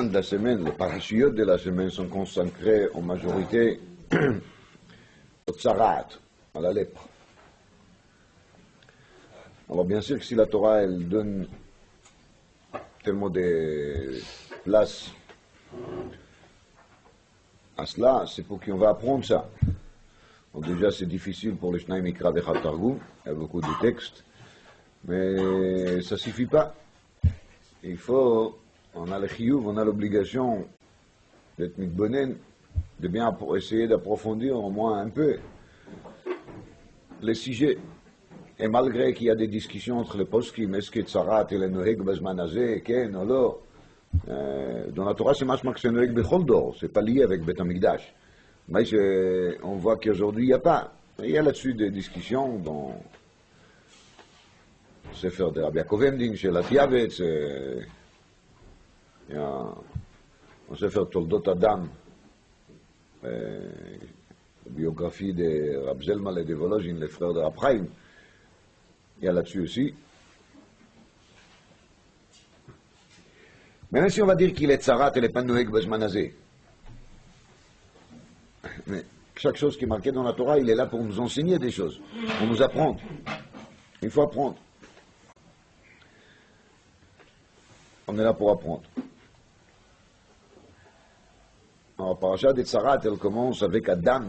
de la semaine, les parachiotes de la semaine sont consacrés en majorité au tsarat, à la lèpre. Alors bien sûr que si la Torah elle donne tellement de place à cela, c'est pour qu'on va apprendre ça. Donc déjà c'est difficile pour les Shnai Mikra de Targum, il y a beaucoup de textes, mais ça ne suffit pas. Il faut, on a le chiyuv, on a l'obligation d'être mitbonen, de bien essayer d'approfondir au moins un peu les sujets. Et malgré qu'il y a des discussions entre les poskim, est-ce que Tsarat et le Noheg Bazmanazé, Ken ou non, dans la Torah c'est machma que c'est Noheg Bechol Dor, c'est pas lié avec Bet Amikdash. Mais on voit qu'aujourd'hui il n'y a pas. Il y a là-dessus des discussions dans le Sefer de Rabbi Yaakov Emdin, chez la Tiavetz, il y a un Sefer Toldot Adam, la biographie de Rab Zelmal et de Volozhin, les frères de Rab Chaim. Il y a là-dessus aussi. Maintenant, si on va dire qu'il est tsarat et le pan noheg bazmanazé, mais chaque chose qui est marquée dans la Torah, il est là pour nous enseigner des choses, pour nous apprendre. Il faut apprendre. On est là pour apprendre. Alors, parasha de tsarat, elle commence avec Adam,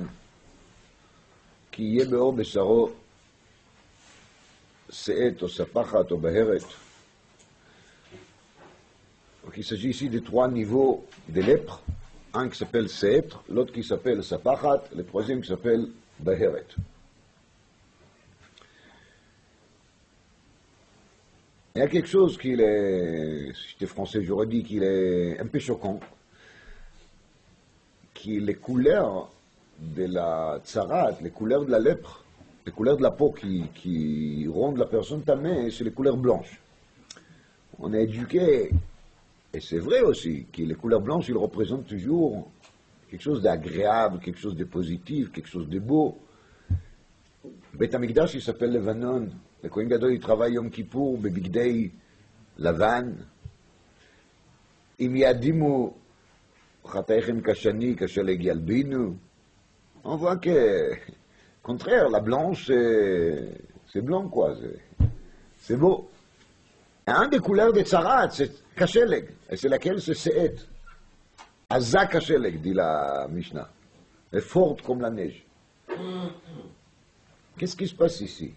qui est beor besaro, Se'et, ou Sapachat, ou Beheret. Donc il s'agit ici de trois niveaux de lèpre. Un qui s'appelle Se'et, l'autre qui s'appelle Sapachat, le troisième qui s'appelle Beheret. Il y a quelque chose qui est, si j'étais français, j'aurais dit qu'il est un peu choquant, qui est les couleurs de la tsarat, les couleurs de la lèpre, les couleurs de la peau qui rendent la personne tamée, c'est les couleurs blanches. On est éduqué, et c'est vrai aussi, que les couleurs blanches, ils représentent toujours quelque chose d'agréable, quelque chose de positif, quelque chose de beau. Bet Amikdash, il s'appelle Levanon. Le Kohen Gadol, il travaille Yom Kippour, Bebigdei, Lavan. Im yadimu chataichem kashani, kashaleg yalbinu. On voit que, au contraire, la blanche, c'est blanc, quoi. C'est beau. Et un des couleurs des tsarat, c'est kasheleg. Et c'est laquelle? C'est Se'et. Azza kasheleg, dit la Mishnah. Elle est forte comme la neige. Qu'est-ce qui se passe ici?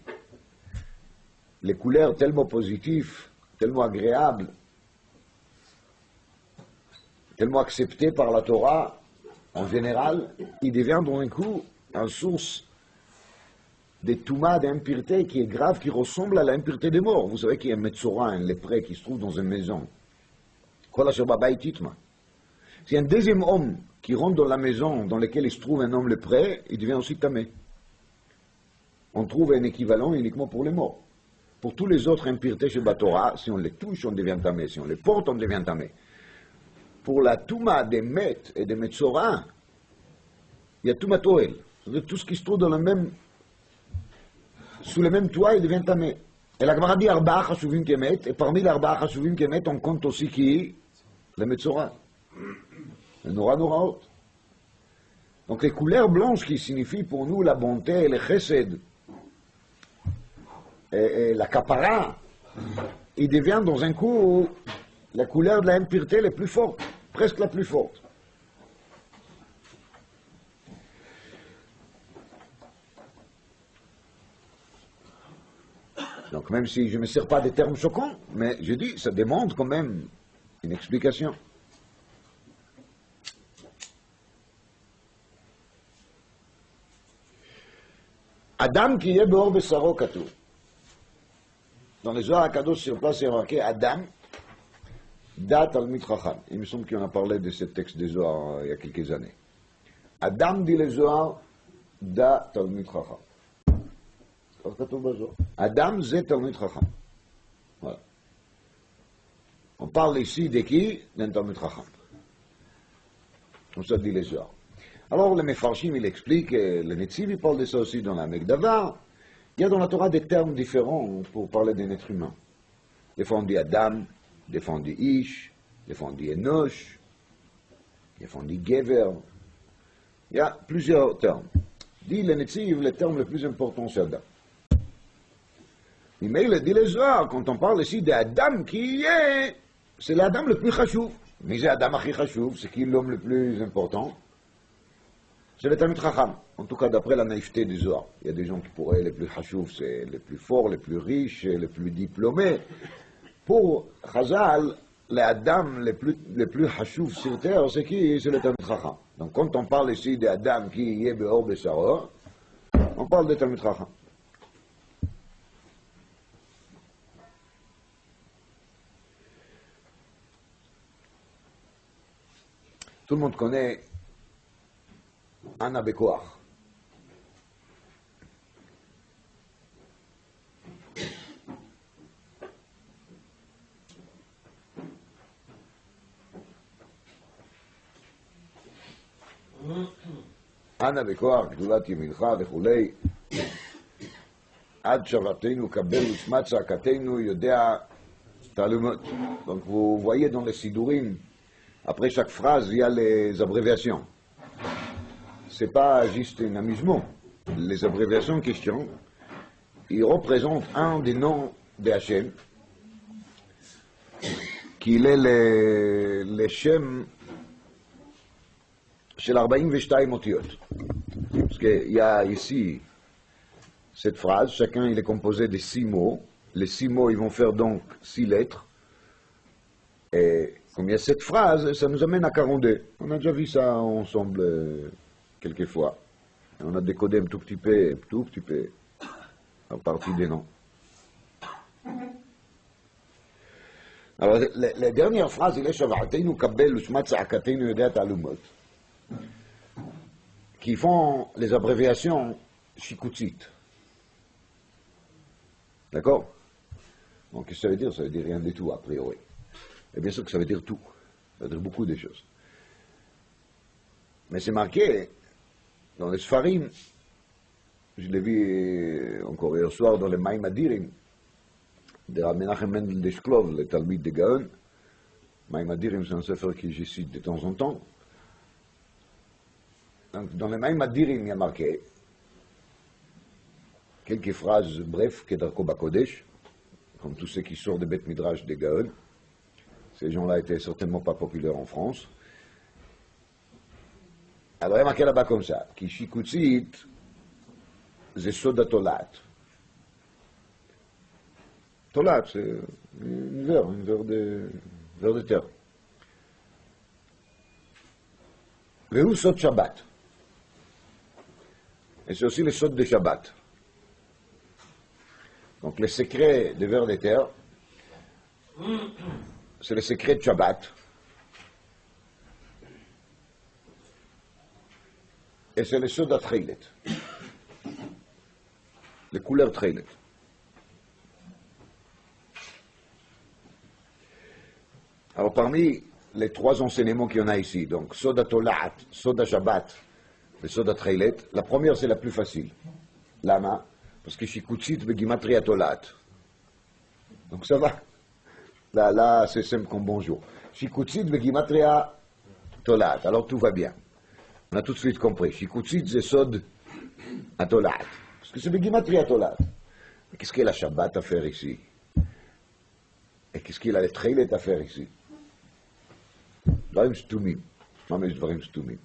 Les couleurs tellement positives, tellement agréables, tellement acceptées par la Torah, en général, ils deviennent d'un coup une source de touma, d'impureté qui est grave, qui ressemble à l'impureté des morts. Vous savez qu'il y a un metzora, un lépreux qui se trouve dans une maison. Si un deuxième homme qui rentre dans la maison dans laquelle il se trouve un homme lépreux, il devient aussi tamé. On trouve un équivalent uniquement pour les morts. Pour tous les autres impuretés chez Batora, si on les touche, on devient tamé. Si on les porte, on devient tamé. Pour la touma des Met et des Metzora, il y a touma toel. C'est-à-dire tout ce qui se trouve dans le même, sous le même toit, il devient tamé. Et la Gemara dit Arba'a Chashuvim Kemet, et parmi les Arba'a Chashuvim Kemet, on compte aussi qui? Les Metzora. Le Nora Noraot. Donc les couleurs blanches qui signifient pour nous la bonté et le chesed, et la kapara, ils deviennent dans un coup la couleur de l'impureté la plus forte, presque la plus forte. Donc même si je ne me sers pas des termes choquants, mais je dis, ça demande quand même une explication. Adam qui est beor besaro katou. Dans les Zohar HaKadosh, sur place, il y a marqué Adam, da Talmid Chacham. Il me semble qu'on a parlé de ce texte des Zohar il y a quelques années. Adam dit les Zohar, da Talmid Chacham. Adam, c'est Talmid Chacham. Voilà. On parle ici de qui? D'un Talmid Chacham. Comme ça dit les Zohar. Alors, le Mefarshim, il explique, le Netziv, il parle de ça aussi dans la Megdava. Il y a dans la Torah des termes différents pour parler d'un être humain. Des fois on dit Adam, des fois on dit Ish, des fois on dit Enosh, Ils font dit Gever. Il y a plusieurs termes. Dit le Netziv, le terme le plus important, c'est Adam. Mais il dit les Zohar, quand on parle ici d'Adam qui est, c'est l'Adam le plus chashuv. Mais c'est Adam achi chashuv, c'est qui est l'homme le plus important. C'est le Talmid Chacham. En tout cas, d'après la naïveté du Zohar. Il y a des gens qui pourraient, les plus chashuv, c'est les plus forts, les plus riches, les plus diplômés. Pour Chazal, les Adam les plus chashuv sur terre, c'est qui? C'est le Talmid Chacham. Donc quand on parle ici d'Adam qui est Beor Besaror, on parle de Talmid Chacham. Tout le monde connaît Anna Bekoach. Anna Bekoach, גדולת ימינך וכולי, עד שבתנו קבל ושמע צעקתנו יודע תעלומות. Donc vous voyez dans les Sidurim, après chaque phrase, il y a les abréviations. C'est pas juste un amusement. Les abréviations en question, ils représentent un des noms de Hachem, qui est le Shem של 42 אותיות. Parce qu'il y a ici cette phrase, chacun il est composé de 6 mots. Les 6 mots, ils vont faire donc 6 lettres. Et comme il y a cette phrase, ça nous amène à 42. On a déjà vu ça ensemble quelques fois. Et on a décodé un tout petit peu, à partir des noms. Alors, la dernière phrase, il est Shava'atenu Kabel Ushmat Sa'akatenu Yodat Alumot, qui font les abréviations Shikutzit. D'accord? Donc, qu'est-ce que ça veut dire? Ça veut dire rien du tout, a priori. Et bien sûr que ça veut dire tout. Ça veut dire beaucoup de choses. Mais c'est marqué dans les Sfarim, je l'ai vu encore hier soir dans les Maïm Adirim, de Rav Menachem Mendel de Shklov, le Talmid de Gaon. Maïm Adirim, c'est un sefer que je cite de temps en temps. Donc, dans les Maïm Adirim, il y a marqué quelques phrases brèves, Kedarko Bakodesh, comme tous ceux qui sortent de Beth Midrash de Gaon. Ces gens-là étaient certainement pas populaires en France. Alors il y a marqué là-bas comme ça, qui Shikutzit, c'est Soda Tolat. Tolat, c'est un verre de terre. Vehu Sod Shabbat. Et c'est aussi le Sod de Shabbat. Donc le secret des vers de terre, c'est le secret de Shabbat. Et c'est le soda Treilet. Les couleurs Treilet. Alors parmi les 3 enseignements qu'il y en a ici, donc soda Tolat, soda Shabbat et soda Treilet, la première c'est la plus facile. Lama, parce que Shikutzit begimatria Tolat. Donc ça va. Là, c'est simple comme bonjour. Shikutzit begimatria Tolat. Alors tout va bien. On a tout de suite compris. Shikutzit c'est Sod à Tolat. Parce que c'est begimatria Tolat. Mais qu'est-ce qu'il a Shabbat à faire ici? Et qu'est-ce qu'il a les Treilet à faire ici? Dvarim Shtumim. Mamesh Dvarim Shtumim.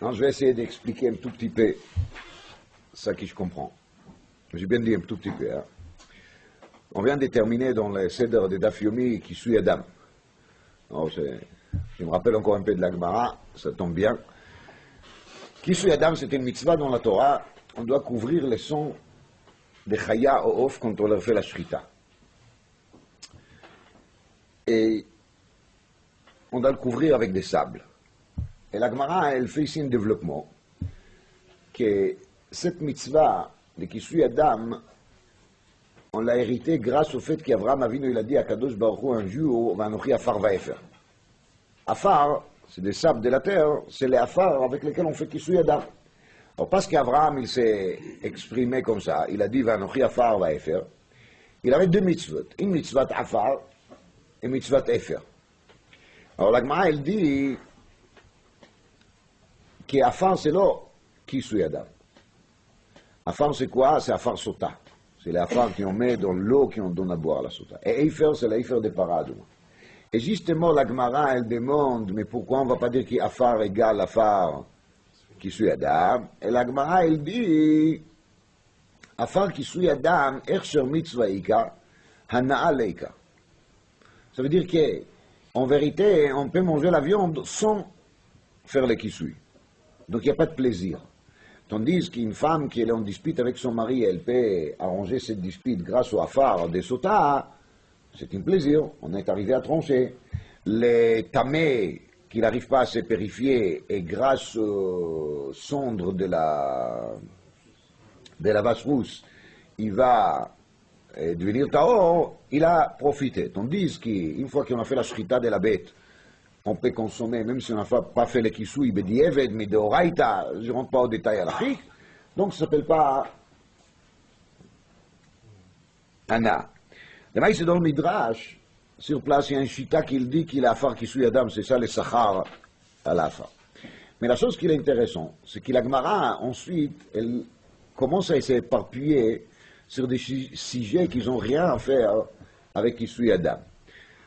Non, je vais essayer d'expliquer un tout petit peu ça que je comprends. J'ai bien dit un tout petit peu. Hein. On vient de terminer dans le Seder de Daf Yomi qui suit Adam. Alors, je me rappelle encore un peu de la Gemara, ça tombe bien. Qui suit Adam, c'est une mitzvah dans la Torah. On doit couvrir les sons des Chaya ou Off quand on leur fait la Shrita. Et on doit le couvrir avec des sables. Et la Gemara, elle fait ici un développement, que cette mitzvah de qui suit Adam, on l'a hérité grâce au fait qu'Abraham Avinu, il a dit à Kadosh Baruch Hu un jour, Vanochi Afar Vaefer. Afar, c'est des sables de la terre, c'est les Afar avec lesquels on fait qui suit Adam. Alors, parce qu'Abraham, il s'est exprimé comme ça, il a dit, Vanochi Afar Vaefer, il avait deux mitzvot, une mitzvot Afar et une mitzvot Efer. Alors, la Gemara, elle dit qu'Afar, c'est l'eau qui suit Adam. Afar, c'est quoi? C'est Afar Sota. C'est les Afar qu'on met dans l'eau qu'on donne à boire à la Sota. Et Efer, c'est l'Efer des parades. Et justement, la Gemara, elle demande, mais pourquoi on ne va pas dire qu'Afar égale Afar qui suit Adam? Et la Gemara, elle dit, Afar qui suit Adam, Ersher mitzvah ika, Hana'a leika. Ça veut dire qu'en vérité, on peut manger la viande sans faire le qui suit. Donc il n'y a pas de plaisir. Tandis qu'une femme qui est en dispute avec son mari, elle peut arranger cette dispute grâce au Afar des Sota, c'est un plaisir, on est arrivé à trancher. Les tamés qui n'arrivent pas à se purifier, et grâce aux cendres de la vache rousse, il va devenir taor, il a profité. Tandis qu'une fois qu'on a fait la shrita de la bête, on peut consommer, même si on n'a pas fait le kisui, bediyeved, mais de oraita, je ne rentre pas au détail à la chic, donc ça ne s'appelle pas Anna. Le maïs, c'est dans le Midrash, sur place, il y a un chita qui dit qu'il a afar kisui Adam, c'est ça le sachar à l'afar. Mais la chose qui est intéressante, c'est que la Gemara, ensuite, elle commence à s'éparpiller sur des sujets qui n'ont rien à faire avec kisui Adam.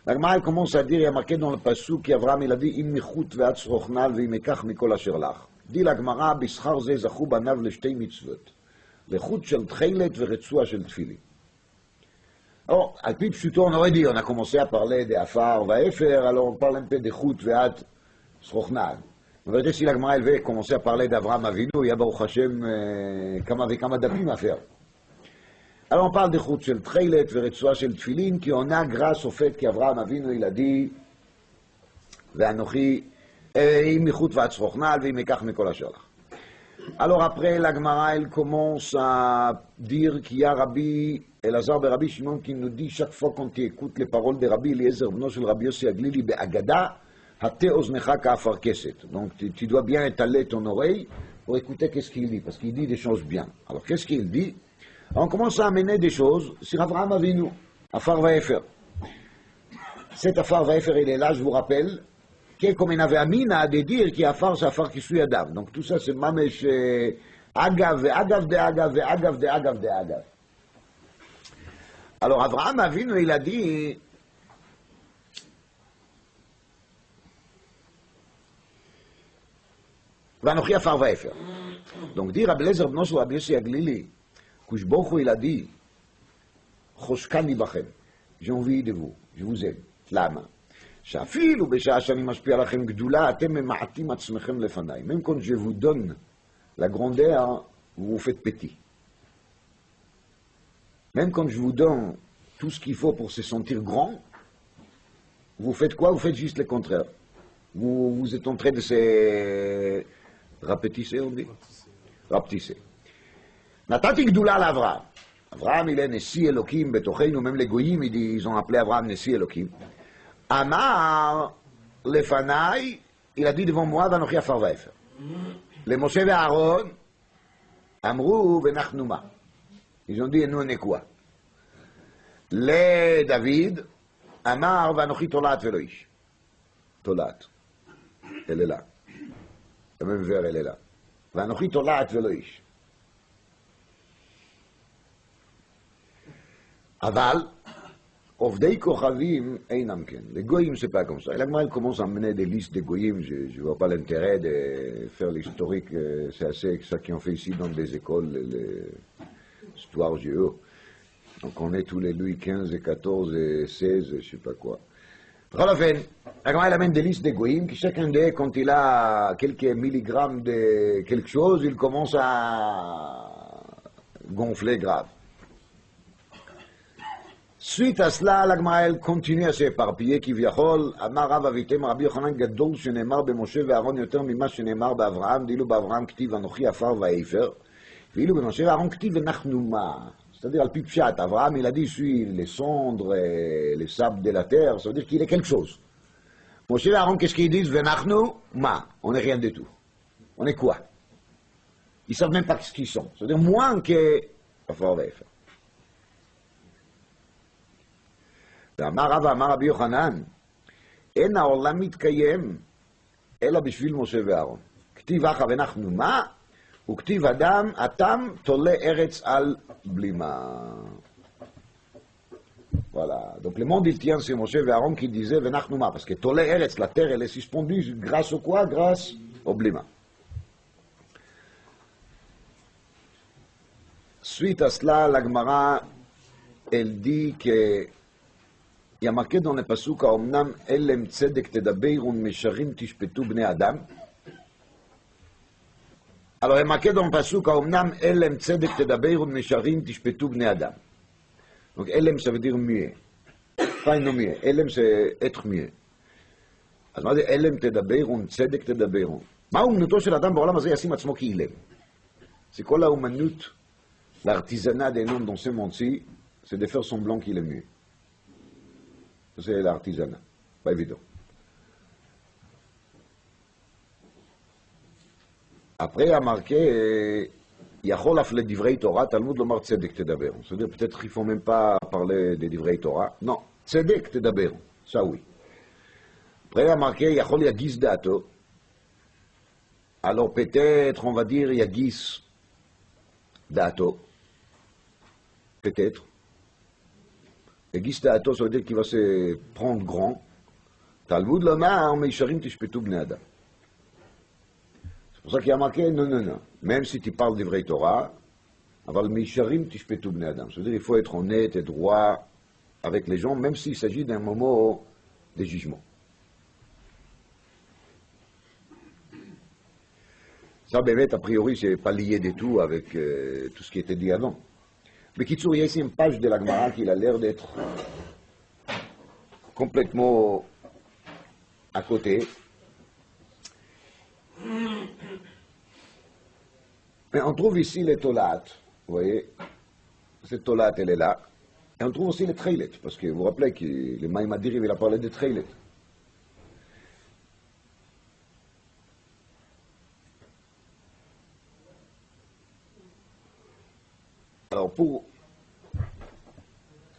La Gemara commence à dire, il y a marqué dans le passou qu'Abraham il a dit im michut ve'at srochnal ve'imekach mikol asher lach. Dit la Gemara, bischar ze zachu banav leshtei mitzvot. Lechut shel tchelet ve'retzua shel tfili. Alors, à pi pshuto, on aurait dit, on a commencé à parler des Afar Vaefer, alors on parle un peu de chut ve'at srochnal. En vérité, si la Gemara elle veut commencer à parler d'Abraham Avinu, il y a Baruch Hashem kama dapim à faire. Alors on parle de chut shel tchelet ve'retzua shel tfilin, qui on a grâce au fait qu'Abraham Avinu, il a dit, ve'anochi, im michut ve'at srochnal ve'imekach mikol asher lach. Alors après, la Gemara, elle commence à dire qu'il y a Rabbi Elazar et Rabbi Shimon qui nous dit chaque fois quand tu écoutes les paroles de Rabbi Eliezer, bno shel Rabbi Yossi Aglili be'agada, hate oznecha ka'afar keset. Donc tu dois bien étaler ton oreille pour écouter qu'est-ce qu'il dit, parce qu'il dit des choses bien. Alors qu'est-ce qu'il dit? On commence à amener des choses sur Avraham Avinu, Afar Vaefer. Cet Afar Vaefer, il est là, je vous rappelle, comme il avait Amina de dire qu'il y a Afar, c'est Afar qui suit Adam. Donc tout ça, c'est Mamesh Agav, Agav de Agav, Agav de Agav de Agav. Alors Avraham Avinu, il a dit, Vanochi Afar Vaefer. Donc dire Rabbi Eliezer bno shel Rabbi Yossi Aglili, Kush Baruch il a dit, Choshkani bachem, j'ai envie de vous, je vous aime. Lama. Shafil בשעה שאני משפיע לכם גדולה, אתם ממעטים עצמכם לפניי. Même quand je vous donne la grandeur, vous vous faites petit. Même quand je vous donne tout ce qu'il faut pour se sentir grand, vous faites quoi? Vous faites juste le contraire. Vous êtes en train de se rapetisser, on dit? Rapetisser. נתתי גדולה לאברהם. אברהם il est נשיא אלוקים בתוכנו, même les goyim, ils ont appelé Abraham נשיא אלוקים. Amar, Lefanai, il a dit devant moi, Vanochi Afar Vaefer. Les Moshe et Aaron, Amrou, Venachnuma. Ils ont dit, et nous on est quoi? Les David, Amar, Vanochi Tolat Veloish. Tolat. Elle est là. Le même vers, elle est là. Vanochi Tolat Veloish. Aval, Ovdei Kochavim Einam Ken. Les goyim, c'est pas comme ça. Et la Gemara commence à mener des listes de goyim. Je ne vois pas l'intérêt de faire l'historique. C'est assez ça qu'on fait ici dans des écoles, l'histoire géo. Donc on est tous les Louis XV et XIV et XVI, je ne sais pas quoi. La Gemara amène des listes de goyim qui chacun d'eux, quand il a quelques milligrammes de quelque chose, il commence à gonfler grave. Suite à cela, la Gemara continue à s'éparpiller, qui viachol, Amar Rav Avitem, Rabbi Yochanan Gadol, shenemar במשה ואהרון יותר ממה שנאמר באברהם, דאילו באברהם כתיב אנוכי עפר ואפר, ואילו במשה ואהרון כתיב אנחנו מה. C'est-à-dire, al pipchat, Abraham, il a dit, je suis les cendres et les sables de la terre, ça veut dire qu'il est quelque chose. Moshe et Aaron, qu'est-ce qu'ils disent? Venachnu ma. On n'est rien du tout. On est quoi? Ils ne savent même pas ce qu'ils sont. C'est-à-dire moins que... ואמר רבא, אמר רבי יוחנן, אין העולם מתקיים אלא בשביל משה ואהרון. כתיב אחא ונחנו מה, וכתיב אדם, התם תולה ארץ על בלימה. Voilà. Donc le monde il tient sur Moshe et Aaron qui disaient Venachnu ma, parce que Tolé Eretz, la terre elle est suspendue grâce au quoi? Grâce au blima. Suite à cela, la Gemara elle dit que il y a marqué dans le pasuk Omnam elem tzedek tedabeirun mesharim tishpetu bnei adam. Alors il y a marqué dans le pasuk Omnam elem tzedek tedabeirun mesharim tishpetu bnei adam. Donc, Elem, ça veut dire muet. Pas un muet. Elem, c'est être muet. אז מה זה אלם תדברון, צדק תדברון? מה אומנותו של אדם בעולם הזה ישים עצמו כאילם? C'est quoi la humanité, l'artisanat d'un homme dans ce monde-ci, c'est de faire semblant qu'il est muet. C'est l'artisanat. Pas évident. Après, il y a marqué... יכול אף לדברי תורה, תלמוד לומר צדק תדבר. C'est-à-dire, peut-être qu'il ne faut même pas parler des דברי תורה. Non, צדק תדבר. Ça oui. Après, il y a marqué, יכול יגיס דעתו. Alors peut-être, on va dire, יגיס דעתו. Peut-être. יגיס דעתו, ça veut dire qu'il va se prendre grand. תלמוד לומר, מישרים תשפטו בני אדם. C'est pour ça qu'il y a marqué, non, non, non. Même si tu parles des vrais Torah, aval meisharim tishpetu bnei adam. C'est-à-dire qu'il faut être honnête et droit avec les gens, même s'il s'agit d'un moment de jugement. Ça, a priori, c'est pas lié du tout avec tout ce qui était dit avant. Mais Kitsour, il y a ici une page de la Gemara qui a l'air d'être complètement à côté. Mais on trouve ici les tolat, vous voyez, cette tolat elle est là, et on trouve aussi les treilet, parce que vous vous rappelez que le Maïmadirim il a parlé des treilet. Alors pour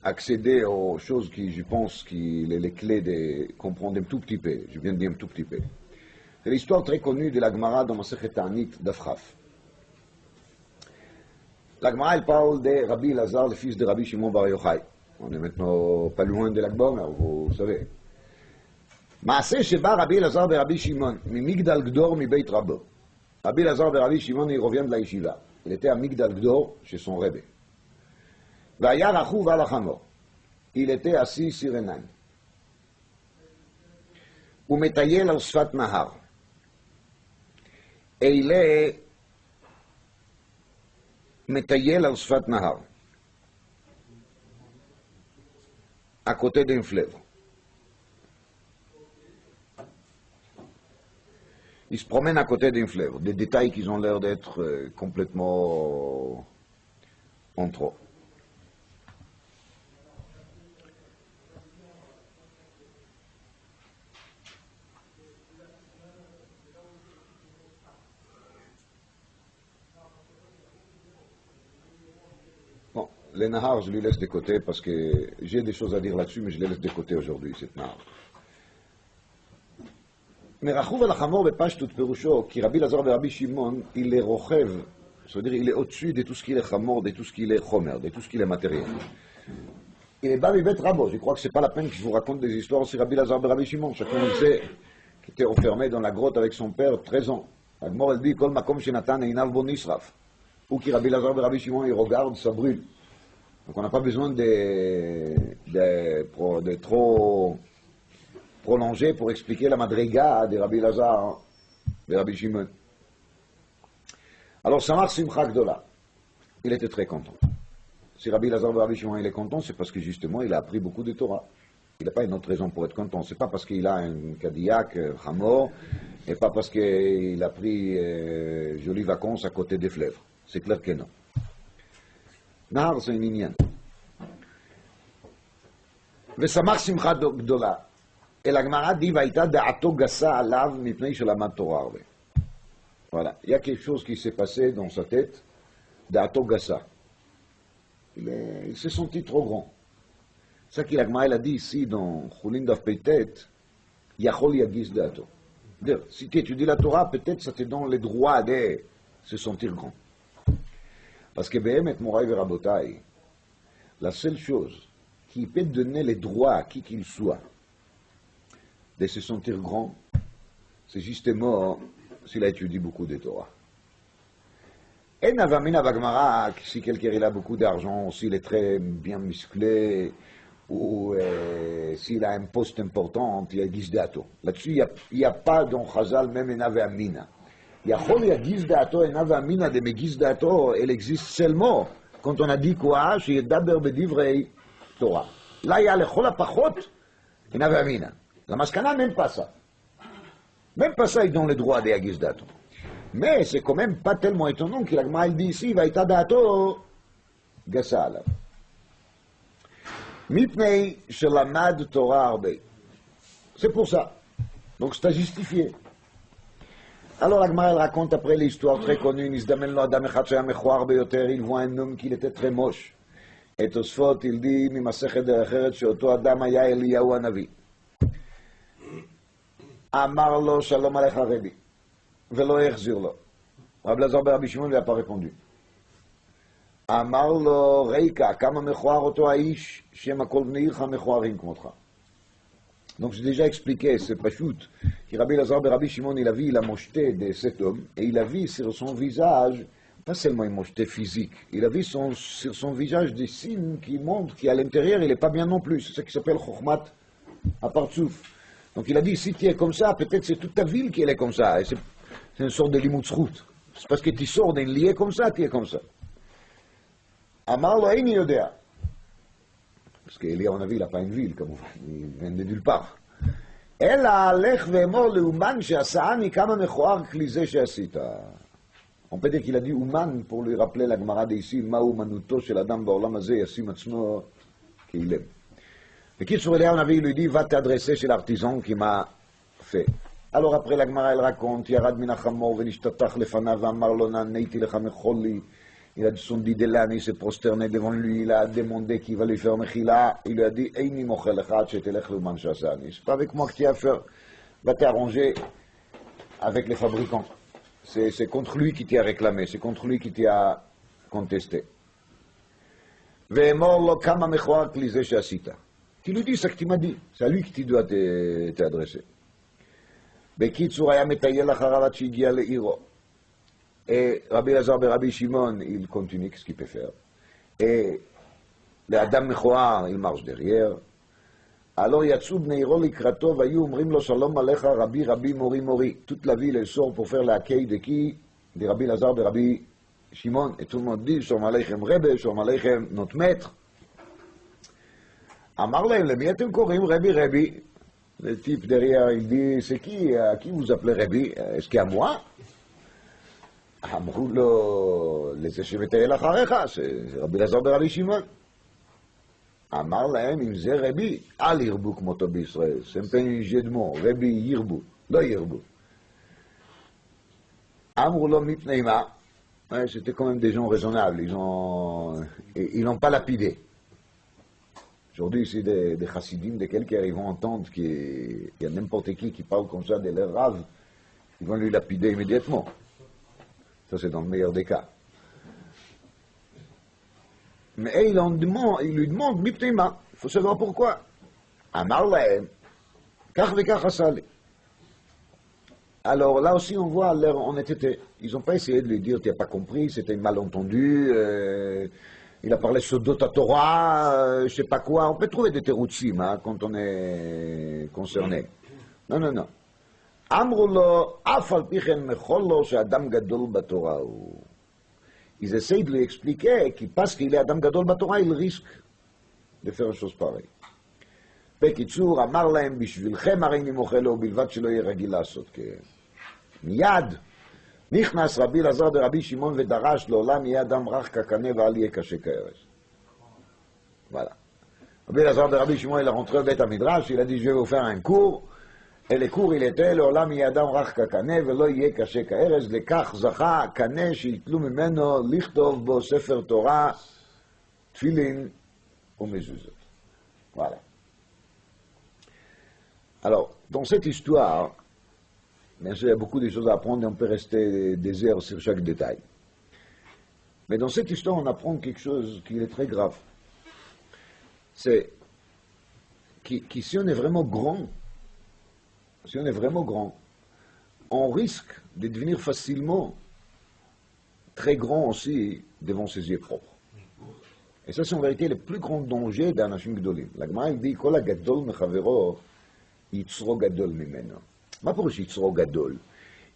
accéder aux choses qui, je pense, qui les clés de comprendre un tout petit peu, je viens de dire un tout petit peu, c'est l'histoire très connue de la Gemara dans Masechet Ta'anit d'Afraf. La Gemara, elle parle de Rabbi Lazar, le fils de Rabbi Shimon Bar Yochai. On est maintenant pas loin de l'Akbar, vous savez. Maaseh sheba Rabbi Lazar de Rabbi Shimon, mi Migdal Gdor mi Beit Rabbo. Rabbi Lazar de Rabbi Shimon, il revient de la yeshiva. Il était à Migdal Gdor, chez son rebbe. Vaya rachou va la chamor. Il était assis sur un âne. Ou metayel al sfat nahar. Et il est מטייל על שפת נהר, à côté d'un fleuve. Il se promène à côté d'un fleuve. Des détails qui ont l'air d'être complètement en trop. Les Nahar, je les laisse de côté parce que j'ai des choses à dire là-dessus, mais je les laisse de côté aujourd'hui, cette Nahar. Mais Rachouv al-Chamor בפשטות פירושו, כי רבי אלעזר ורבי שמעון, il est רוכב, c'est-à-dire il est au-dessus de tout ce qui est chamor, de tout ce qui est chomer, de tout ce qui est matériel. Il est bas מבית רבו, je crois que c'est pas la peine que je vous raconte des histoires sur Rabbi Elazar et Rabbi Shimon. Chacun le sait, qui était enfermé dans la grotte avec son père 13 ans. L'Agmor, elle dit, Kol makom shenatan einav bo nisraf. Ou qui Rabbi Elazar et Rabbi Shimon, ils regardent, ça brûle. Donc on n'a pas besoin de trop prolonger pour expliquer la madriga de Rabbi Lazar et Rabbi Shimon. Alors Samar Simcha Gdola, il était très content. Si Rabbi Lazar et Rabbi Shimon il est content, c'est parce que justement il a appris beaucoup de Torah. Il n'a pas une autre raison pour être content. C'est pas parce qu'il a un Cadillac, Hamor, et pas parce qu'il a pris jolies vacances à côté des fleuves. C'est clair que non. נהר זה עניין. ושמח שמחה גדולה. אל הגמרא די והייתה דעתו גסה עליו מפני שלמד תורה הרבה. Voilà. Il y a quelque chose qui s'est passé dans sa tête, d'Ato Gassa. Il s'est senti trop grand. C'est ça qu'il a dit ici dans Chulin Daf Peitet, Yachol Yagis Dato. Si tu étudies la Torah, peut-être ça te donne le droit de se sentir grand. Parce que Behemet Moraï Verabotai, la seule chose qui peut donner le droit à qui qu'il soit de se sentir grand, c'est justement s'il a étudié beaucoup de Torah. Et Navamina Bagmara, si quelqu'un a beaucoup d'argent, s'il est très bien musclé, ou s'il a un poste important, il y a Gizdato. Là-dessus, il n'y a pas dans Chazal même un Navamina. Il y a Gizdato et Navamina de Megizdato, elle existe seulement quand on a dit quoi, chez Daber Bedivrei Torah. Là, il y a le Chola Pachot et Navamina. La Maskana, même pas ça. Même pas ça, ils donnent le droit de Gizdato. Mais c'est quand même pas tellement étonnant qu'il a dit ici, Vaïta Dato Gassala. Mipnei Shelamad Torah Arbe. C'est pour ça. Donc c'est à justifier. Alors la Gemara raconte après l'histoire très connue, Nizdamen lo Adam echad shaya mechouar beyoter, il voit un homme qui était très moche. Et Tosfot, il dit, Mimasechet derech eretz, שאותו אדם היה אליהו הנביא. אמר לו, שלום עליך רבי. ולא החזיר לו. רב אלעזר ברבי שמעון lui a pas répondu. אמר לו, ריקה, כמה מכוער אותו האיש, שם הכל בני עירך מכוערים כמותך. Donc j'ai déjà expliqué, c'est pas shoot, que Rabbi Lazar et Rabbi Shimon, il a vu la mocheté de cet homme, et il a vu sur son visage, pas seulement une mocheté physique, il a vu sur son visage des signes qui montrent qu'à l'intérieur, il n'est pas bien non plus. C'est ce qui s'appelle Chokhmat Apartsouf. Donc il a dit, si tu es comme ça, peut-être c'est toute ta ville qui est comme ça, et c'est une sorte de limoutzrout. C'est parce que tu sors d'un lieu comme ça, tu es comme ça. Amar lo eini yodea. Parce qu'Elia, on a vu, il n'a pas une ville, comme il vient de nulle part. אלא הלך ואמור לאומן שעשאני כמה מכוער כלי זה שעשית. On peut dire qu'il a dit אומן pour lui rappeler la Gemara d'ici, מה אומנותו של אדם בעולם הזה ישים עצמו כאילם. בקיצור, Elia, on a vu, il lui dit, va t'adresser chez l'artisan qui m'a fait. Alors après la Gemara, elle raconte, ירד מן החמור ונשתטח לפניו ואמר לו, נעניתי לך מכל לי. Il a descendu de l'âne, il s'est prosterné devant lui, il a demandé qui va lui faire mechila, il lui a dit, Eini mochel echad, shetelech l'uman shasani. C'est pas avec moi que tu vas faire, va t'arranger avec les fabricants. C'est contre lui qui t'a réclamé, c'est contre lui qui t'a contesté. Ve'emor lo kama mechoar kli ze shasita. Tu lui dis ce que tu m'as dit, c'est à lui que tu dois t'adresser. Bekitzur haya metayel acharav ad shehigia le'iro. Et Rabbi Lazar et Rabbi Shimon, il continue, qu'est-ce qu'il peut faire? Et le Adam Mechoar, il marche derrière. Alors Yatsou Bneiro Likrato, Vayu Umrim Lo Shalom Alecha, Rabbi Rabbi Mori Mori. Toute la ville, elle sort pour faire l'accueil de qui? De Rabbi Lazar et Rabbi Shimon. Et tout le monde dit, Shalom Aleichem Rebbe, Shalom Aleichem notre maître. Amar lהם, למי אתם קוראים Rabbi Rabbi? Le type derrière, il dit, c'est qui? À qui vous appelez Rabbi? Est-ce qu'à moi? אמרו לו, לזה שמטייל אחריך, שרבי אלעזר ברבי שמעון. אמר להם, אם זה רבי, אל ירבו כמותו בישראל. סמפן ז'דמו, רבי ירבו, לא ירבו. אמרו לו, מפני מה? C'était quand même des gens raisonnables, ils n'ont pas lapidé. Aujourd'hui, c'est des chassidim, de quelqu'un, ils vont entendre qu'il y a n'importe qui parle comme ça de leur rave, ils vont lui lapider immédiatement. Ça, c'est dans le meilleur des cas. Mais il lui demande, Mipnema, il faut savoir pourquoi. Amar lahem, kach vekach asali. Alors là aussi, on voit leur honnêteté. Ils n'ont pas essayé de lui dire, tu n'as pas compris, c'était malentendu, il a parlé sur d'autres Torah, je ne sais pas quoi. On peut trouver des teroutsim quand on est concerné. Non, non, non. אמרו לו, אף על פי כן מכל לו שאדם גדול בתורה הוא. Ils essayent de lui expliquer que parce qu'il est אדם גדול בתורה, il risque de faire une chose pareille. בקיצור, אמר להם, בשבילכם הרי אני מוחה לו, בלבד שלא יהיה רגיל לעשות כן. מיד נכנס רבי אלעזר ורבי שמעון ודרש לעולם יהיה אדם רך כקנה ואל יהיה קשה כארז. Voilà. רבי אלעזר ורבי שמעון, il est rentré au בית המדרש, il a dit, je vais vous faire un cours, Et le cours, il était, לעולם יהיה אדם רך כקנה ולא יהיה קשה כארז, לכך זכה קנה שיתלו ממנו לכתוב בו ספר תורה, תפילין ומזוזות. Voilà. Alors, dans cette histoire, bien sûr, il y a beaucoup de choses à apprendre et on peut rester des heures sur chaque détail. Mais dans cette histoire, on apprend quelque chose qui est très grave. C'est que si on est vraiment grand, on risque de devenir facilement très grand aussi devant ses yeux propres. Et ça, c'est en vérité le plus grand danger d'Anashim Gdolim. La Gemara, il dit, Kol HaGadol mechavero, Yitzro Gadol mimeno. Ma pour Yitzro Gadol.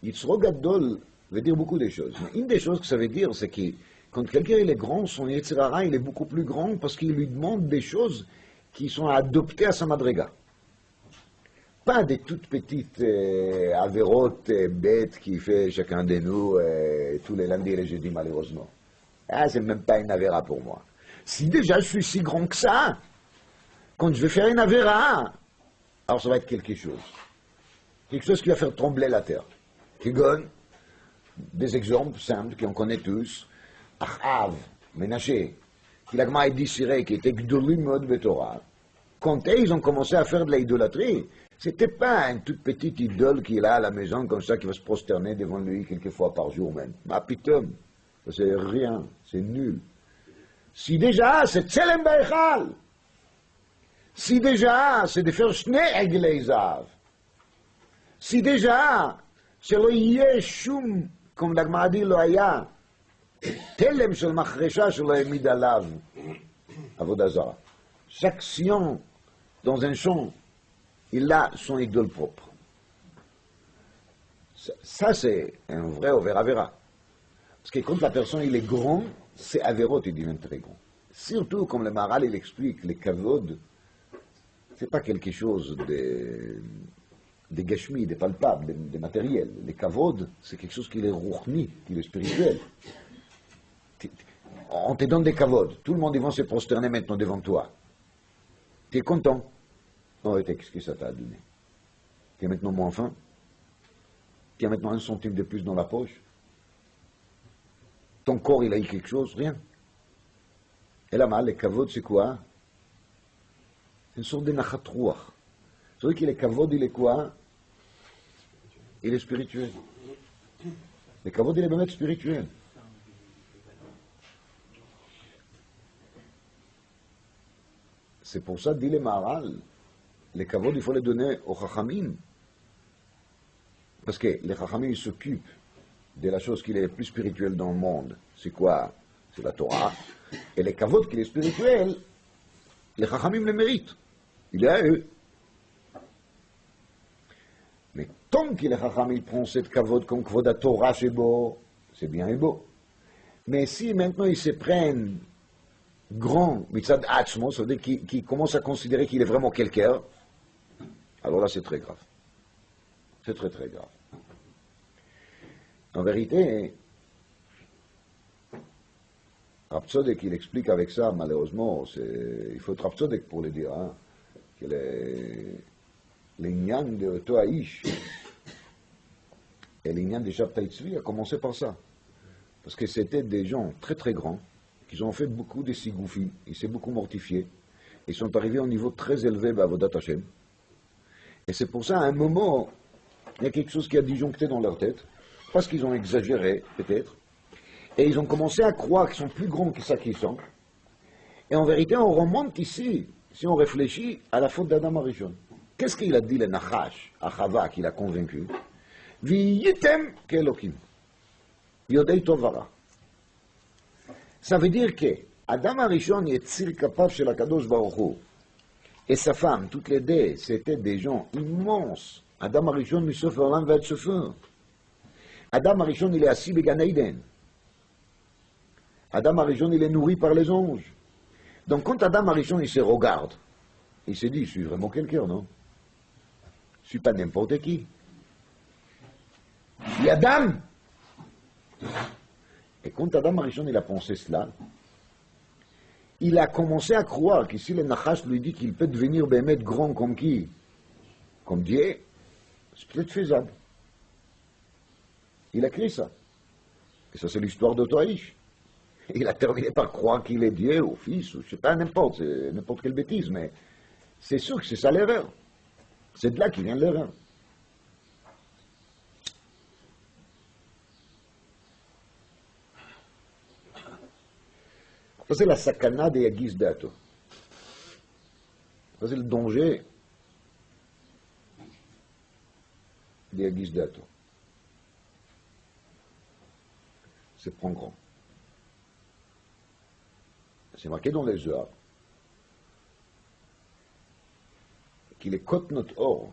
Yitzro Gadol veut dire beaucoup de choses. Mais une des choses que ça veut dire, c'est que quand quelqu'un il est grand, son Yetzirara, il est beaucoup plus grand parce qu'il lui demande des choses qui sont adoptées à sa madriga. Pas des toutes petites avérotes bêtes qui fait chacun de nous tous les lundis et les jeudis, malheureusement. Ah, c'est même pas une avéra pour moi. Si déjà je suis si grand que ça, quand je vais faire une avéra, alors ça va être quelque chose. Quelque chose qui va faire trembler la terre. Kigon, des exemples simples qu'on connaît tous. Achav, Ménaché, qui la Gemara dit Siré, qui était Gdolim Mod Betorah. Quand ils ont commencé à faire de l'idolâtrie, c'était pas une toute petite idole qui est là à la maison comme ça, qui va se prosterner devant lui quelques fois par jour même. Ma pitom, ça c'est rien, c'est nul. Si déjà c'est Tselem Baïchal, si déjà c'est de faire Shnei Eglei Zav, si déjà c'est le Yeshum, comme la Gemara dit, le Haya, Telem shel Machresha shel Emid Alav, Avodah Zara. Chaque sion dans un champ, il a son idole propre. Ça c'est un vrai over Avera. Parce que quand la personne il est grand, c'est Averot, il devient très grand. Surtout, comme le Maharal il explique, les kavod, c'est pas quelque chose de gashmi, de palpable, de matériel. Les kavod, c'est quelque chose qui est rouchni, qui est spirituel. On te donne des kavod, tout le monde ils vont se prosterner maintenant devant toi. Tu es content? Non, qu'est-ce que ça t'a donné? Tu es maintenant moins faim? Tu as maintenant 1 centime de plus dans la poche? Ton corps, il a eu quelque chose? Rien. Et là, les kavod, c'est quoi? C'est une sorte de nachat ruach. C'est vrai que les kavod, il est quoi? Il est spirituel. Les kavod, il est même spirituel. C'est pour ça, dit le Maharal, les kavod, il faut les donner aux chachamim. Parce que les chachamim, ils s'occupent de la chose qui est la plus spirituelle dans le monde. C'est quoi? C'est la Torah. Et les kavod qui est spirituel, les chachamim le méritent. Il est à eux. Mais tant que les chachamim prennent cette kavod comme kavod à Torah, c'est beau, c'est bien et beau. Mais si maintenant ils se prennent grand, mitzad atzmo, ça veut dire qu'il commence à considérer qu'il est vraiment quelqu'un, alors là c'est très grave. C'est très très grave. En vérité, Rav Tzodek, il explique avec ça, malheureusement, il faut être Rav Tzodek pour le dire, hein, que l'ignan de Toaïch et l'ignan de Shabtai Tzvi a commencé par ça. Parce que c'était des gens très très grands, qui ont fait beaucoup de sigoufim, ils s'est beaucoup mortifiés, ils sont arrivés au niveau très élevé d'Avodat Hashem. Et c'est pour ça, à un moment, il y a quelque chose qui a disjoncté dans leur tête, parce qu'ils ont exagéré, peut-être, et ils ont commencé à croire qu'ils sont plus grands que ça qu'ils sont. Et en vérité, on remonte ici, si on réfléchit, à la faute d'Adam Arishon. Qu'est-ce qu'il a dit, le Nachash, à Chava, qu'il a convaincu? Viyitem ke'elokim, yodei tovara. Ça veut dire que Adam Arishon est tzir kapaf chez la Kadosh Baruch Hu, et sa femme, toutes les deux, c'était des gens immenses. Adam Arishon, Missof Olam va être Sofer. Adam Arishon, il est assis à Gan Eden. Adam Arishon, il est nourri par les anges. Donc quand Adam Arishon, il se regarde, il se dit, je suis vraiment quelqu'un, non? Je ne suis pas n'importe qui. Je suis Adam. Et quand Adam Arishon, il a pensé cela, il a commencé à croire que si le Nachash lui dit qu'il peut devenir Bémet grand comme qui? Comme Dieu, c'est peut-être faisable. Il a écrit ça. Et ça, c'est l'histoire d'Otoïch. Il a terminé par croire qu'il est Dieu ou fils, ou je sais pas, n'importe quelle bêtise, mais c'est sûr que c'est ça l'erreur. C'est de là qu'il vient l'erreur. Ça, c'est la sakana des Yagis Dato. Ça, c'est le danger des Yagis Dato. C'est prendre grand. C'est marqué dans les Zohar qu'il est Kotnot Or.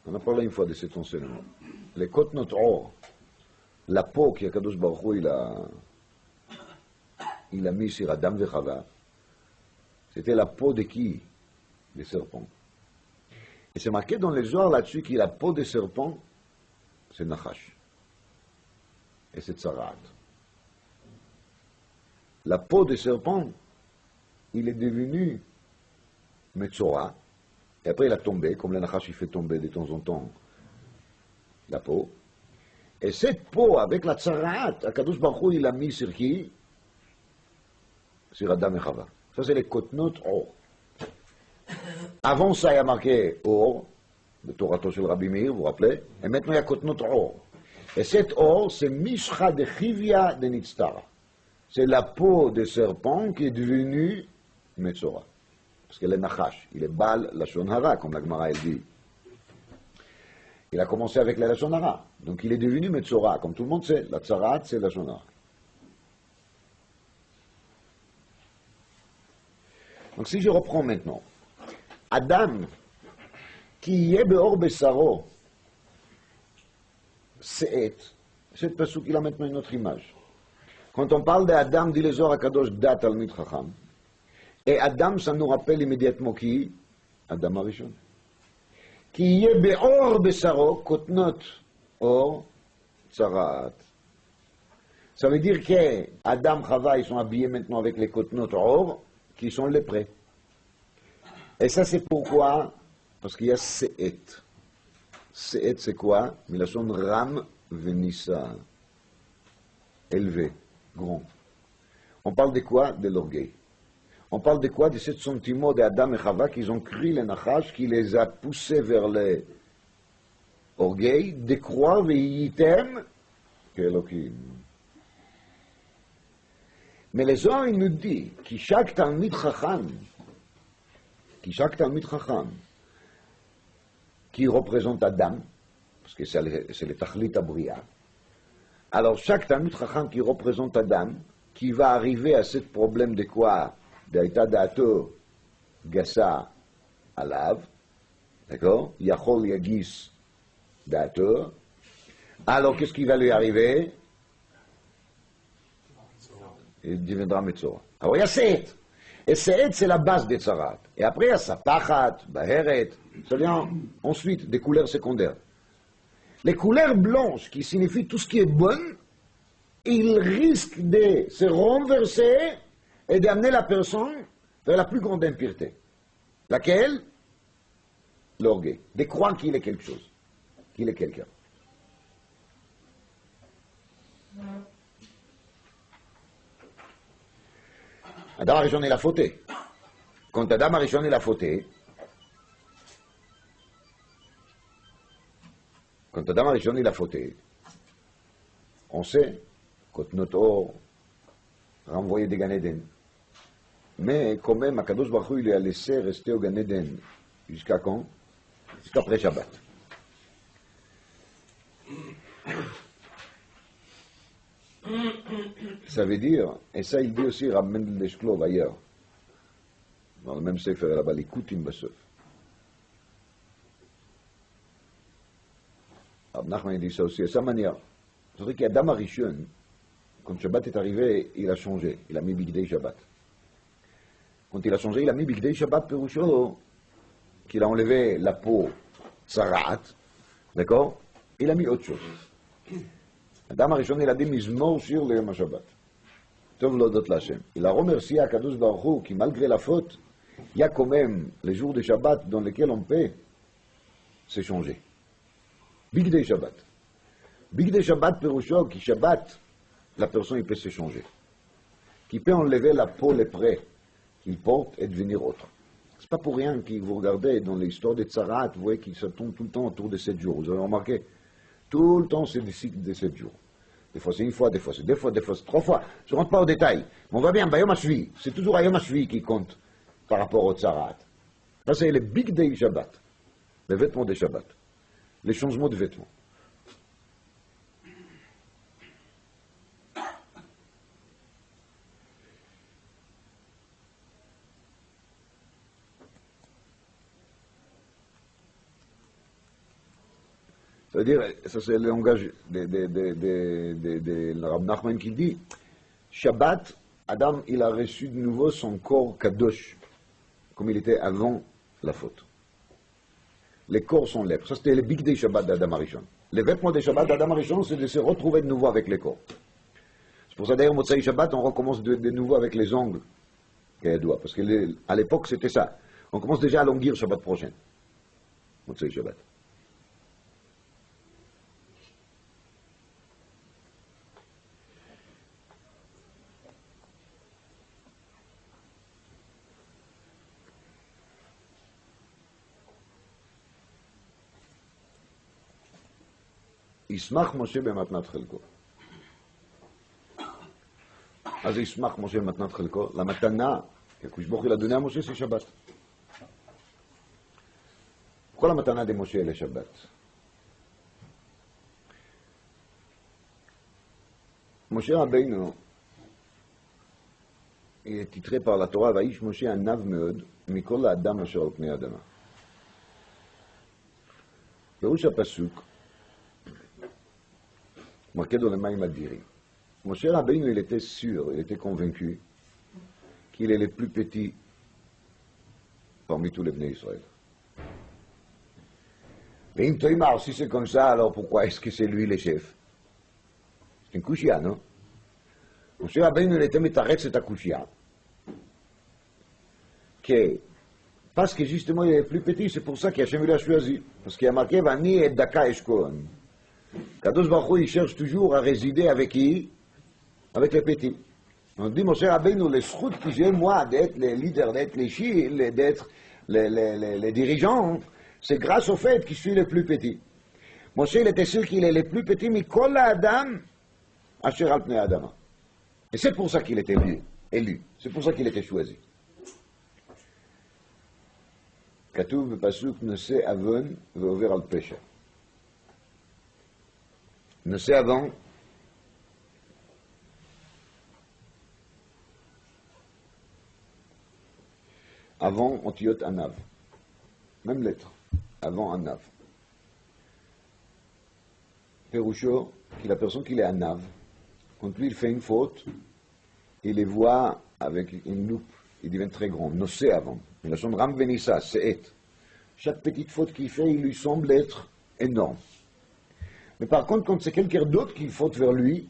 On a parlé une fois de cet enseignement. Les Kotnot Or, la peau qu'Akadosh Baruch Hu il a mis sur Adam et Chava, c'était la peau de qui? Des serpents. Et c'est marqué dans les Zohar là-dessus que la peau des serpents, c'est Nachash. Et c'est Tsarat. La peau des serpents, il est devenu Metzora, et après il a tombé, comme le Nachash il fait tomber de temps en temps la peau. Et cette peau, avec la Tsarat, Akadosh Baruch Hu, il a mis sur qui? Sur Adam et Chava. Ça, c'est les Kotnot Or. Avant ça, il y a marqué Or, le Torato sur le Rabbi Meir, vous vous rappelez? Et maintenant, il y a Kotnot Or. Et cet Or, c'est Mishcha de Chivia de Nitztara. C'est la peau des serpents qui est devenue Metzora. Parce qu'elle est Nachash. Il est Baal Lashon Hara, comme la Gemara elle dit. Il a commencé avec la Lashon Hara. Donc il est devenu Metzora. Comme tout le monde sait, la Tsarat, c'est Lashon Hara. Donc si je reprends maintenant, Adam, qui est Beor Besaro, c'est cette personne qui a maintenant une autre image. Quand on parle d'Adam, dit les Zohar HaKadosh, Dat Talmid Chacham, et Adam, ça nous rappelle immédiatement qui? Adam Arishon. Qui est Beor Besaro, Kotnot Or Tsarat. Ça veut dire que Adam, Chava, ils sont habillés maintenant avec les Kotnot Or, qui sont léprés. Et ça, c'est pourquoi? Parce qu'il y a Se'et. Se'et, c'est quoi? Milachon Ram Venissa. Élevé, grand. On parle de quoi? De l'orgueil. On parle de quoi? De ce sentiment d'Adam et Chava qu'ils ont cru le Nachash, qui les a poussés vers l'orgueil, de croire Ve'item qu'Elohim. Mais les Zohar, il nous dit que chaque Talmid Chacham, qui représente Adam, parce que c'est le Tachlit Abria, alors chaque Talmid Chacham qui représente Adam, qui va arriver à ce problème de quoi? D'Aïta Dato Gassa Alav, d'accord? Yachol Yagis Dato. Alors qu'est-ce qui va lui arriver? Il deviendra Metzora. Alors il y a Se'et. Et Se'et, c'est la base des Tsarat. Et après, il y a Sapachat, Baheret, ça vient ensuite des couleurs secondaires. Les couleurs blanches, qui signifient tout ce qui est bon, ils risquent de se renverser et d'amener la personne vers la plus grande impureté. Laquelle? L'orgueil. De croire qu'il est quelque chose, qu'il est quelqu'un. Adam Arishon il a fauté. Quand Adam Arishon il a fauté, on sait que notre or renvoyé des Gan Eden. Mais quand même, Akadosh Baruch Hu, il a laissé rester au Gan Eden. Jusqu'à quand? Jusqu'après Shabbat. Ça veut dire, et ça il dit aussi Rav Mendel Deshklov ailleurs, dans le même sefer là-bas, les Koutim Basef. Rav Nachman il dit ça aussi, à sa manière. C'est-à-dire qu'Adam Arishon, quand Shabbat est arrivé, il a changé, il a mis Bigdei Shabbat. Quand il a changé, il a mis Bigdei Shabbat Perusho, qu'il a enlevé la peau Tsarat, d'accord? Il a mis autre chose. Adam Arishon, il a dit Mizmor sur le Yom Shabbat. Tov l'odot l'Hashem. Il a remercié à Kadosh Baruch Hu, qui malgré la faute, il y a quand même les jours de Shabbat dans lesquels on peut s'échanger. Bigdei Shabbat. Bigdei Shabbat, Perusho, qui Shabbat, la personne il peut se changer. Qui peut enlever la peau léprée qu'il porte et devenir autre. C'est pas pour rien que vous regardez dans l'histoire des Tsarat, vous voyez qu'il se tourne tout le temps autour de 7 jours. Vous avez remarqué? Tout le temps, c'est des cycles de 7 jours. Des fois, c'est une fois, des fois, c'est 2 fois, des fois, c'est 3 fois. Je ne rentre pas au détail. Mais on va bien, Bayom HaShvi. C'est toujours Bayom HaShvi qui compte par rapport au Tsarat. Ça, c'est le Big Day Shabbat. Les vêtements des Shabbat. Les changements de vêtements. C'est-à-dire, ça c'est le langage de Rav Nachman qui dit, Shabbat, Adam, il a reçu de nouveau son corps kadosh, comme il était avant la faute. Les corps sont lèpres. Ça c'était le big day Shabbat d'Adam Arishon. Les vêtements des Shabbat d'Adam Arishon, c'est de se retrouver de nouveau avec les corps. C'est pour ça d'ailleurs, Motsai Shabbat, on recommence de nouveau avec les ongles, parce qu'à l'époque c'était ça. On commence déjà à longuir Shabbat prochain. Motsai Shabbat. ישמח משה במתנת חלקו. אז ישמח משה במתנת חלקו, למתנה, הקדוש ברוך הוא לדוני משה c'est שבת. כל המתנה de משה est שבת. משה רבינו est titré par la Torah, והאיש משה ענב מאוד מכל האדם אשר על פני האדמה. פירוש הפסוק marqué dans les Maïm Adirim. Moshe Rabbeinu, il était sûr, il était convaincu qu'il est le plus petit parmi tous les Bnei Israël. Mais Im Toimar, si c'est comme ça, alors pourquoi est-ce que c'est lui le chef? C'est une kushia, non? Moshe Rabbeinu, il était métarek, c'est ta kushia. Parce que justement, il est le plus petit, c'est pour ça qu'Hachem l'a choisi. Parce qu'il a marqué, Vani et Daka Eshkoon. Kadosh Baruch Hu, il cherche toujours à résider avec qui? Avec les petits. On dit, Moshe Rabbeinu, les schut que j'ai, moi, d'être les leaders, d'être les chils, d'être les dirigeants, c'est grâce au fait que je suis le plus petit. Moshe, il était sûr qu'il est le plus petit, mais kol Adam, asher al pnei Adama. Et c'est pour ça qu'il était élu. C'est pour ça qu'il était choisi. Katuv pasuk nose avon ve'over al pesha. Ne sait avant Antiot Anav, même lettre, avant Anav. Péroucho, qui la personne qui est Anav, quand lui il fait une faute, il les voit avec une loupe, il devient très grand, ne sait avant. Il a son Ram Benissa, c'est et. Chaque petite faute qu'il fait, il lui semble être énorme. Mais par contre, quand c'est quelqu'un d'autre qui faute vers lui,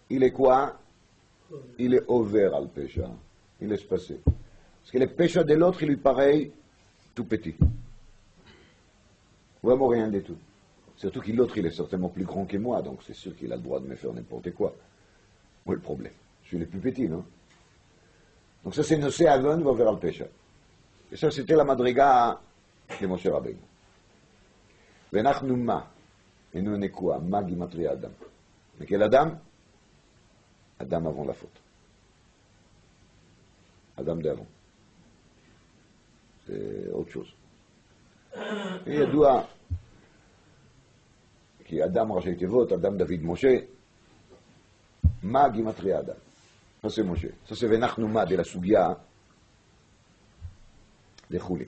il est quoi? Il est ouvert al pécha. Il laisse passer. Parce que le péché de l'autre, il lui paraît tout petit. Vraiment rien du tout. Surtout que l'autre, il est certainement plus grand que moi, donc c'est sûr qu'il a le droit de me faire n'importe quoi. Où est le problème? Je suis le plus petit, non? Donc ça, c'est Nosé Avon, va vers al pécha. Et ça, c'était la madriga de Moshe Rabbeinu. Venachnu ma. Et nous, on est quoi? Ma gimatria Adam. Mais quel Adam? Adam avant la faute. Adam d'avant. C'est autre chose. Et ידוע כי אדם ראשי תיבות, אדם דוד משה, מה גימטריה אדם? Ça c'est Moshe. Ça c'est Venachnu ma de la Sugya de Chouli.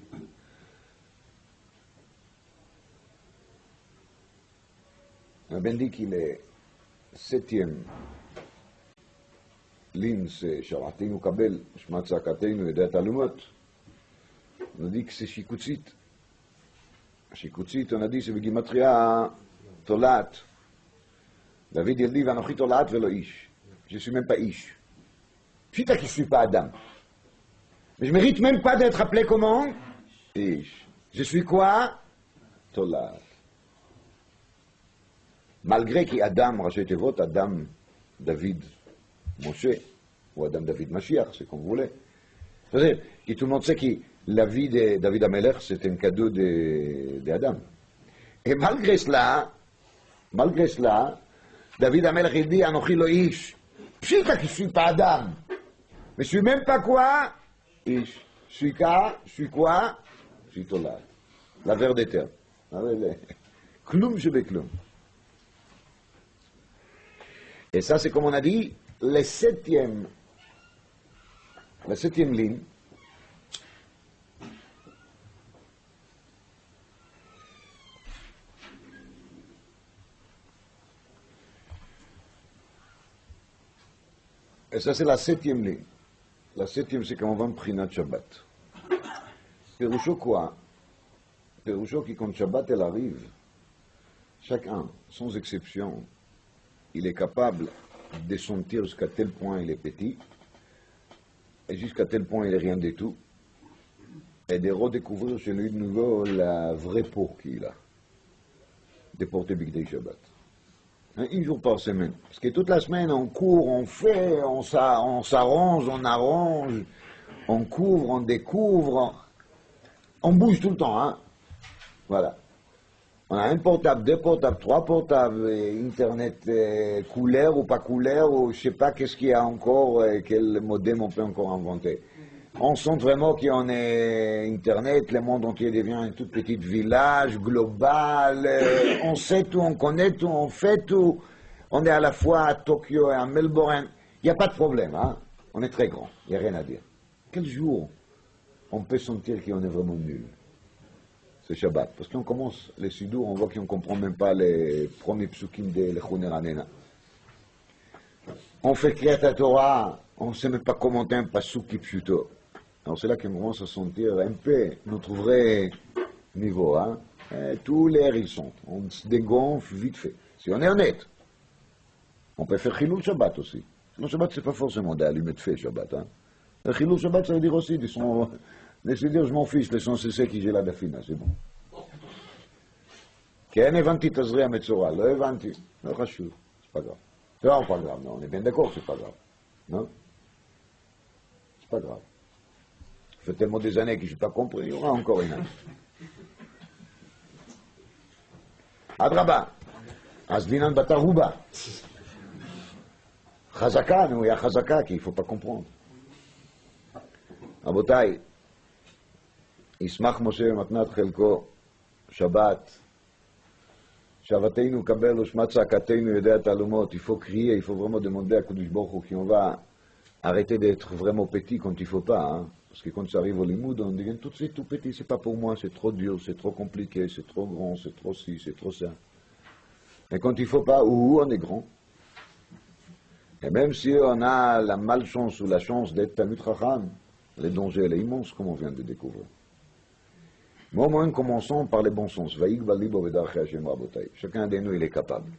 On a bien dit qu'il est 7e ligne, c'est Sharatinu Kabel, Shmat Tzakatenu, Edat Alumot. On a dit que c'est Shikutzit. Shikutzit, on a dit c'est Begimatria Tolat. David il dit Vanochi Tolat velo Ish. Je ne suis même pas Ish. Je suis qui ne suis pas Adam. Mais je ne mérite même pas d'être appelé comment? Ish. Je suis quoi? Tolat. malgré qu'Adam, Raché Tevot, Adam, David, Moshe, ou Adam, David, Mashiach, c'est comme vous voulez. C'est-à-dire que tout le monde sait que la vie de David Amelech, c'est un cadeau d'Adam. Et malgré cela, David Amelech, il dit, Anochi lo ish. Pshita que je ne suis pas Adam. Mais je ne suis même pas quoi? Ish. Je suis quoi? Je suis Tolad. La vers des terres. Kloum, je vais kloum. Et ça, c'est comme on a dit, la septième ligne. Et ça, c'est la septième ligne. La septième, c'est quand on va en Prinat Shabbat. Péroucho quoi? Péroucho qui, quand Shabbat elle arrive, chacun, sans exception, il est capable de sentir jusqu'à tel point il est petit, et jusqu'à tel point il est rien du tout, et de redécouvrir chez lui de nouveau la vraie peau qu'il a, de porter Big Day Shabbat. Un jour par semaine. Parce que toute la semaine, on court, on fait, on s'arrange, on arrange, on couvre, on découvre, on bouge tout le temps, hein. Voilà. On a un portable, deux portables, trois portables, Internet couleur ou pas couleur, ou je sais pas qu'est-ce qu'il y a encore, quel modem on peut encore inventer. On sent vraiment qu'on est Internet, le monde entier devient un tout petit village global, on sait tout, on connaît tout, on fait tout. On est à la fois à Tokyo et à Melbourne. Il n'y a pas de problème, hein. On est très grand, il n'y a rien à dire. Quel jour on peut sentir qu'on est vraiment nul? C'est Shabbat. Parce qu'on commence les Sidour, on voit qu'on ne comprend même pas les premiers psukim de l'Echouner Anena. On fait Kriyat Torah, on ne sait même pas commenter un pasuk qui pshuto. Alors c'est là qu'on commence à sentir un peu notre vrai niveau. Hein. Tous les airs ils sont. On se dégonfle vite fait. Si on est honnête, on peut faire Chilul Shabbat aussi. Le Shabbat, c'est pas forcément d'allumer de fait Shabbat. Hein. Le Chilul Shabbat, ça veut dire aussi, laissez dire, je m'en fiche, l'essentiel qui j'ai là d'afina, c'est bon. כן הבנתי תזריע מצורע, לא הבנתי, לא חשוב, c'est pas grave. C'est vraiment pas grave, non, on est bien d'accord, c'est pas grave. Non? C'est pas grave. Ça fait tellement des années que je n'ai pas compris, il y aura encore une année. אדרבה, אז דינן בתרובה. חזקה, נו, היה חזקה, כי il faut pas comprendre. רבותיי, ישמח משה במתנת חלקו, שבת, Shavatenu kabel ushmat sakatenu yedei talumot. Il faut crier, il faut vraiment demander à Kodesh Baruch Hu qu'on va arrêter d'être vraiment petit quand il faut pas, hein. Parce que quand ça arrive au limoud, on devient tout de suite tout petit, c'est pas pour moi, c'est trop dur, c'est trop compliqué, c'est trop grand, c'est trop ci, c'est trop ça. Et quand il faut pas, on est grand. Et même si on a la malchance ou la chance d'être Talmid Chacham, les dangers, elle est immense, comme on vient de découvrir. Mais au moins, commençons par les bons sens. Chacun de nous, il est capable.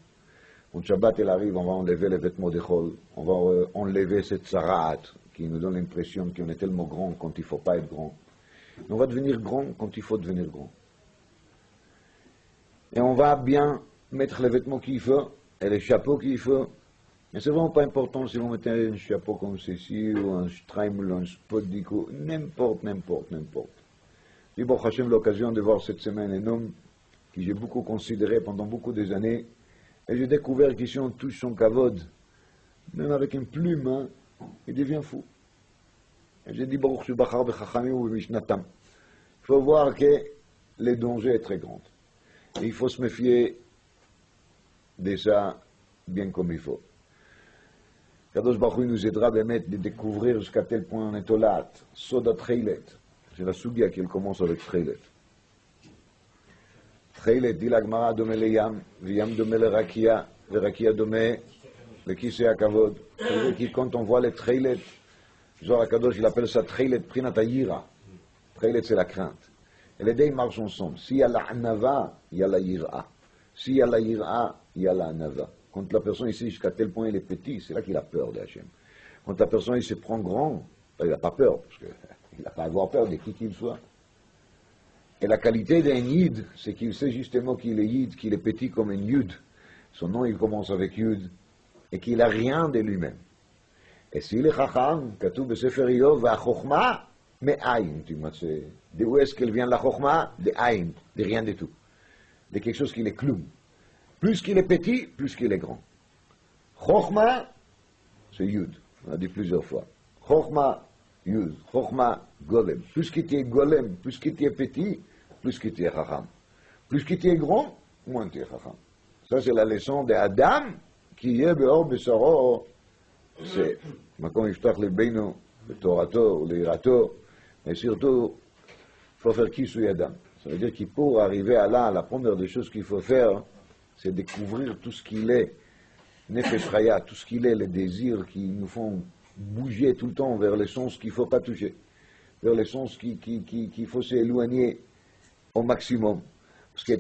Quand Shabbat il arrive, on va enlever les vêtements de Chol, on va enlever cette sarat qui nous donne l'impression qu'on est tellement grand quand il ne faut pas être grand. Et on va devenir grand quand il faut devenir grand. Et on va bien mettre les vêtements qu'il faut et les chapeaux qu'il faut. Mais c'est vraiment pas important si vous mettez un chapeau comme ceci ou un streimel, un spodico, n'importe. J'ai eu Hashem l'occasion de voir cette semaine un homme que j'ai beaucoup considéré pendant beaucoup des années, et j'ai découvert qu'ici on touche son kavod, même avec une plume, hein, il devient fou. Et j'ai dit Baruch Shubachar bechachamim ou b'mishnatam. Il faut voir que le danger est très grand. Et il faut se méfier de ça bien comme il faut. Kadosh Baruch Hu nous aidera de découvrir jusqu'à tel point on est au lat, soda treilet. C'est la sugia qui commence avec Treilet. Treilet, dit la Gemara, domé le yam, yam domé le rakia, le rakia domé le kisei akavod. C'est-à-dire que quand on voit les Treilet, Zohar HaKadosh, il appelle ça Treilet prinat ayira. Treilet, c'est la crainte. Et les deux, ils marchent ensemble. S'il y a la anava, il y a la yira. S'il y a la yira, il y a la anava. Quand la personne ici, jusqu'à tel point il est petit, c'est là qu'il a peur de Hachem. Quand la personne, il se prend grand, il n'a pas peur, parce que il n'a pas à avoir peur de qui qu'il soit. Et la qualité d'un yid, c'est qu'il sait justement qu'il est yid, qu'il est petit comme un yud. son nom il commence avec Yud, et qu'il n'a rien de lui-même. Et s'il est Chacham, Katoub Besefer Iyov, V'achokma, me'ayin, tu m'as dit. D'où est-ce qu'elle vient la Chokma? De ayin, de rien du tout. De quelque chose qui est cloum. Plus qu'il est petit, plus qu'il est grand. Chokma, c'est Yud, on a dit plusieurs fois. Chokma, Yud, Chokma, Golem. Plus qu'il est Golem, plus qu'il est petit, plus qu'il est Chacham. Plus qu'il est grand, moins qu'il est Chacham. Ça c'est la leçon d'Adam, qui est Beor Besaro, c'est Makom Yiftach Lebeinu, le Torato, le Irato, mais surtout, il faut faire Kisui Adam. Ça veut dire qu'il pour arriver à là, la première des choses qu'il faut faire, c'est découvrir tout ce qu'il est, Nefesh Chaya, tout ce qu'il est, les désirs qui nous font bouger tout le temps vers les sens qu'il ne faut pas toucher, vers les sens qu'il faut s'éloigner au maximum. Parce que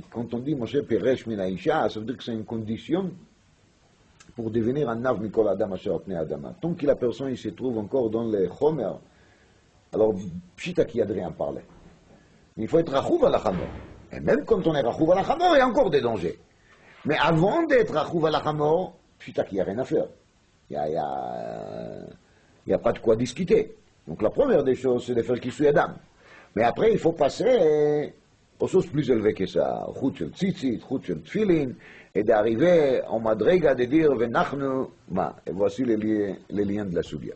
quand on dit Moshe Peresh Minaïcha, ça veut dire que c'est une condition pour devenir un Nav Mikol Adam Asher Apnei Adama. Tant que la personne il se trouve encore dans les Chomer, alors pshita qu'il y a de rien parler. Mais il faut être Rachouv à la Chamor. Et même quand on est Rachouv à la Chamor, il y a encore des dangers. Mais avant d'être Rachouv à la Chamor, pshita qu'il n'y a rien à faire. Il n'y a pas de quoi discuter. Donc la première des choses, c'est de faire Kisui Adam. Mais après, il faut passer aux choses plus élevées que ça, Chut shel tzitzit, Chut shel tfilin, et d'arriver en madrega de dire Venachnu ma. Et voici les liens de la Sugya.